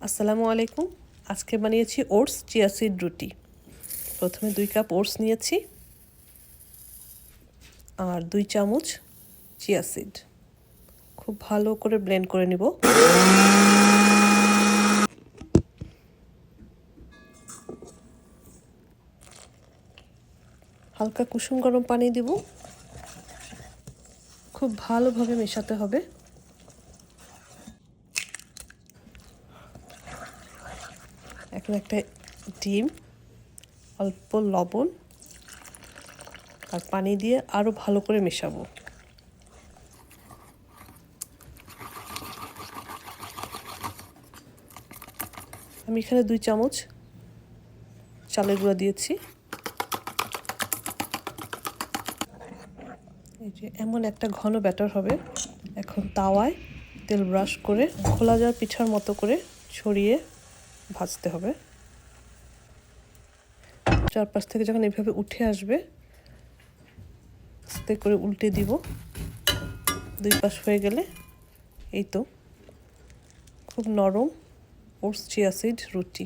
আসসালামু আলাইকুম। আজকে বানিয়েছি ওটস চিয়া সিড রুটি। প্রথমে 2 কাপ ওটস নিয়েছি আর 2 চামচ চিয়া সিড। খুব ভালো করে ব্লেন্ড করে নিব। হালকা কুসুম গরম পানি দিব। খুব ভালোভাবে মেশাতে হবে। এখন একটা ডিম, অল্প লবণ আর পানি দিয়ে আরো ভালো করে মেশাবো। আমি এখানে 2 চামচ চালের গুঁড়া দিয়েছি। এই যে এমন একটা ঘন ব্যাটার হবে। এখন তাওয়ায় তেল ব্রাশ করে খোলা যাওয়া পিঠার মতো করে ছড়িয়ে ভাজতে হবে। চারপাশ থেকে যখন এইভাবে উঠে আসবে আস্তে করে উল্টে দিব। 2 পাশ হয়ে গেলে এই তো খুব নরম ওটস চিয়া সিড রুটি।